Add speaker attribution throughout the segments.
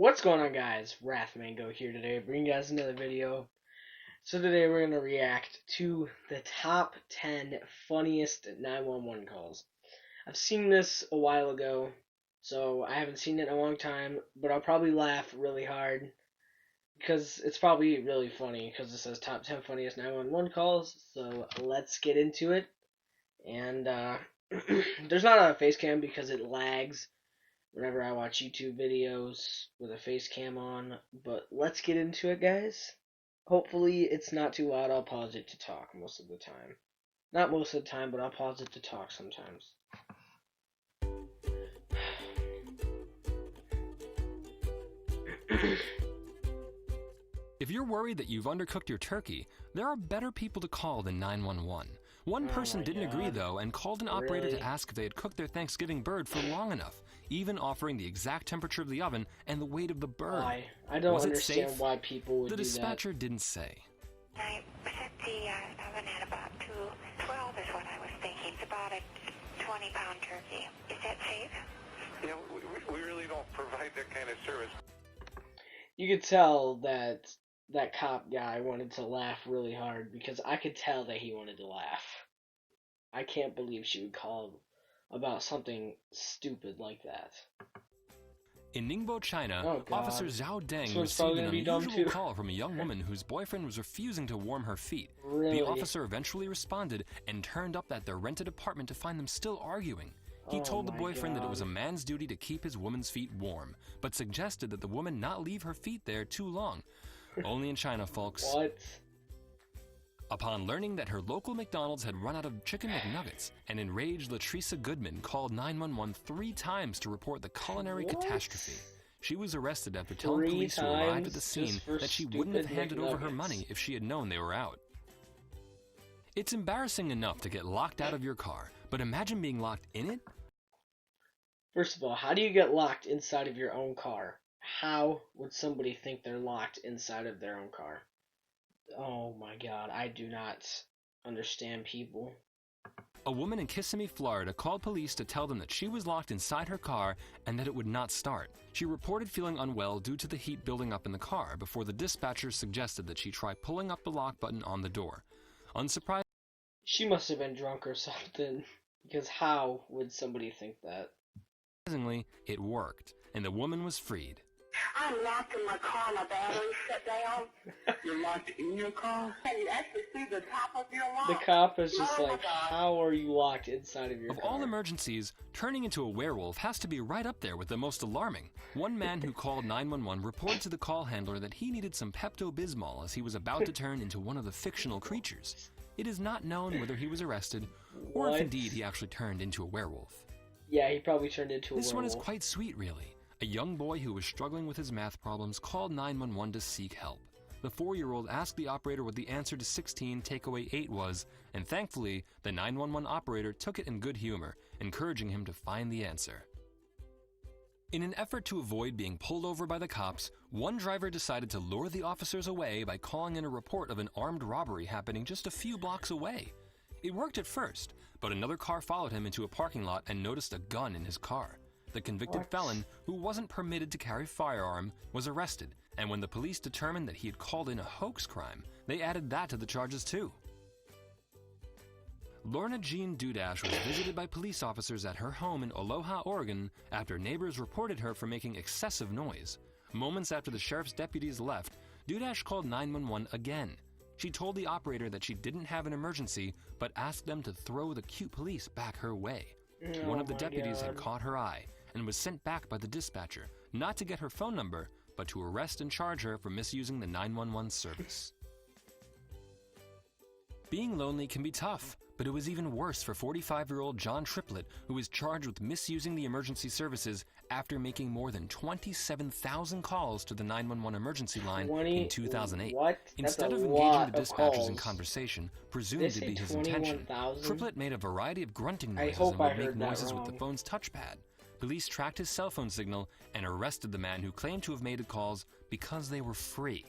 Speaker 1: What's going on, guys? Wrathmango here today, bringing you guys another video. So today we're going to react to the top 10 funniest 911 calls. I've seen this a while ago, so I haven't seen it in a long time, but I'll probably laugh really hard because it's probably really funny because it says top 10 funniest 911 calls. So let's get into it. And there's not a face cam because it lags whenever I watch YouTube videos with a face cam on. But let's get into it, guys. Hopefully it's not too loud. I'll pause it to talk most of the time. Not most of the time, but I'll pause it to talk sometimes.
Speaker 2: If you're worried that you've undercooked your turkey, there are better people to call than 911. One person didn't agree, though, and called an operator to ask if they had cooked their Thanksgiving bird for long enough, even offering the exact temperature of the oven and the weight of the bird.
Speaker 1: Why? I don't
Speaker 2: Was it
Speaker 1: understand
Speaker 2: safe?
Speaker 1: why people would
Speaker 2: The
Speaker 1: do that.
Speaker 2: dispatcher didn't say.
Speaker 3: I set the oven at about 212 is what I was thinking. It's about a 20-pound turkey. Is that safe?
Speaker 4: Yeah, we really don't provide that kind of service.
Speaker 1: You could tell that that cop guy wanted to laugh really hard because I could tell that he wanted to laugh. I can't believe she would call about something stupid like that.
Speaker 2: In Ningbo, China,
Speaker 1: Oh, God.
Speaker 2: Officer Zhao Deng
Speaker 1: This one's
Speaker 2: received
Speaker 1: probably
Speaker 2: an
Speaker 1: gonna be dumb,
Speaker 2: unusual
Speaker 1: too.
Speaker 2: call from a young woman whose boyfriend was refusing to warm her feet.
Speaker 1: Really?
Speaker 2: The officer eventually responded and turned up at their rented apartment to find them still arguing. He
Speaker 1: Oh
Speaker 2: told the
Speaker 1: my
Speaker 2: boyfriend that it was a
Speaker 1: God.
Speaker 2: man's duty to keep his woman's feet warm, but suggested that the woman not leave her feet there too long. Only in China, folks.
Speaker 1: What?
Speaker 2: Upon learning that her local McDonald's had run out of chicken McNuggets, an enraged Latricia Goodman called 911 3 times to report the culinary
Speaker 1: What?
Speaker 2: catastrophe. She was arrested after telling
Speaker 1: 3
Speaker 2: police who arrived
Speaker 1: times
Speaker 2: at the
Speaker 1: just
Speaker 2: scene
Speaker 1: for
Speaker 2: that she wouldn't have
Speaker 1: stupid
Speaker 2: handed over her
Speaker 1: McNuggets.
Speaker 2: money if she had known they were out. It's embarrassing enough to get locked out of your car, but imagine being locked in it?
Speaker 1: First of all, how do you get locked inside of your own car? How would somebody think they're locked inside of their own car? Oh my God, I do not understand people.
Speaker 2: A woman in Kissimmee, Florida called police to tell them that she was locked inside her car and that it would not start. She reported feeling unwell due to the heat building up in the car before the dispatcher suggested that she try pulling up the lock button on the door. Unsurprisingly,
Speaker 1: She must have been drunk or something, because how would somebody think that?
Speaker 2: it worked, and the woman was freed.
Speaker 5: I'm locked in my car. My battery shut down. You're locked in your car? Can you actually see the top of your lock?
Speaker 1: The cop is just
Speaker 5: Oh my
Speaker 1: like,
Speaker 5: God.
Speaker 1: how are you locked inside of your
Speaker 2: Of
Speaker 1: car?
Speaker 2: all emergencies, turning into a werewolf has to be right up there with the most alarming. One man who called 911 reported to the call handler that he needed some Pepto-Bismol as he was about to turn into one of the fictional creatures. It is not known whether he was arrested or
Speaker 1: What?
Speaker 2: if indeed he actually turned into a werewolf.
Speaker 1: Yeah, he probably turned into a
Speaker 2: This one is
Speaker 1: werewolf.
Speaker 2: quite sweet, really. A young boy who was struggling with his math problems called 911 to seek help. The 4-year-old asked the operator what the answer to 16 take away 8 was, and thankfully, the 911 operator took it in good humor, encouraging him to find the answer. In an effort to avoid being pulled over by the cops, one driver decided to lure the officers away by calling in a report of an armed robbery happening just a few blocks away. It worked at first, but another car followed him into a parking lot and noticed a gun in his car. The convicted
Speaker 1: What?
Speaker 2: felon, who wasn't permitted to carry a firearm, was arrested, and when the police determined that he had called in a hoax crime, they added that to the charges too. Lorna Jean Dudash was visited by police officers at her home in Aloha, Oregon, after neighbors reported her for making excessive noise. Moments after the sheriff's deputies left, Dudash called 911 again. She told the operator that she didn't have an emergency, but asked them to throw the cute police back her way. One of the
Speaker 1: Oh my
Speaker 2: deputies had
Speaker 1: God.
Speaker 2: caught her eye and was sent back by the dispatcher, not to get her phone number, but to arrest and charge her for misusing the 911 service. Being lonely can be tough, but it was even worse for 45-year-old John Triplett, who was charged with misusing the emergency services after making more than 27,000 calls to the 911 emergency line in 2008.
Speaker 1: What? That's
Speaker 2: Instead
Speaker 1: a
Speaker 2: of
Speaker 1: lot
Speaker 2: engaging the
Speaker 1: of
Speaker 2: dispatchers in
Speaker 1: calls.
Speaker 2: conversation,
Speaker 1: Did
Speaker 2: presumed
Speaker 1: they
Speaker 2: to
Speaker 1: say
Speaker 2: be his intention,
Speaker 1: 21,000?
Speaker 2: Triplett made a variety of grunting
Speaker 1: I
Speaker 2: noises
Speaker 1: hope
Speaker 2: and
Speaker 1: I
Speaker 2: would make
Speaker 1: heard that
Speaker 2: noises with the
Speaker 1: wrong.
Speaker 2: phone's touchpad. Police tracked his cell phone signal and arrested the man who claimed to have made the calls because they were free.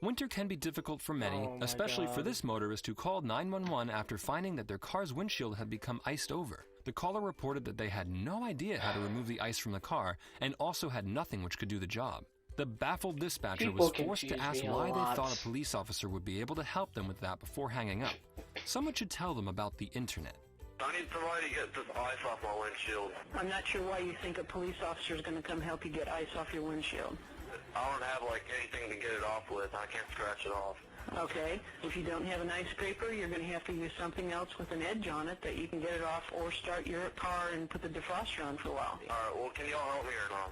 Speaker 2: Winter can be difficult for many,
Speaker 1: Oh my
Speaker 2: especially for
Speaker 1: God.
Speaker 2: this motorist who called 911 after finding that their car's windshield had become iced over. The caller reported that they had no idea how to remove the ice from the car and also had nothing which could do the job. The baffled dispatcher
Speaker 1: People
Speaker 2: was forced to
Speaker 1: confuse
Speaker 2: ask
Speaker 1: me a
Speaker 2: why they
Speaker 1: lot.
Speaker 2: thought a police officer would be able to help them with that before hanging up. Someone should tell them about the internet.
Speaker 4: I need somebody to get this ice off my windshield.
Speaker 5: I'm not sure why you think a police officer is going to come help you get ice off your windshield.
Speaker 4: I don't have like anything to get it off with. I can't scratch it off.
Speaker 5: Okay, if you don't have an ice scraper, you're going to have to use something else with an edge on it that you can get it off, or start your car and put the defroster on for a while.
Speaker 4: Alright, well, can y'all help me or not?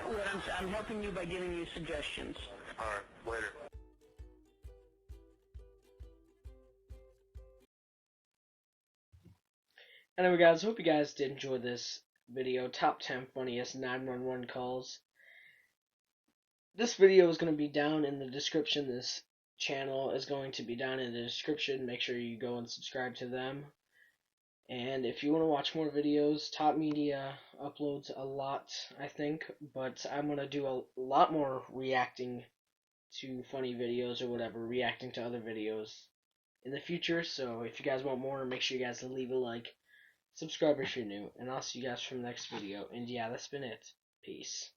Speaker 5: Well, I'm helping you by giving you suggestions.
Speaker 4: Alright, later.
Speaker 1: Anyway, guys, hope you guys did enjoy this video. Top 10 funniest 911 calls. This video is going to be down in the description. This channel is going to be down in the description. Make sure you go and subscribe to them. And if you want to watch more videos, Top Media uploads a lot, I think. But I'm going to do a lot more reacting to funny videos or whatever, reacting to other videos in the future. So if you guys want more, make sure you guys leave a like. Subscribe if you're new, and I'll see you guys from the next video. And yeah, that's been it. Peace.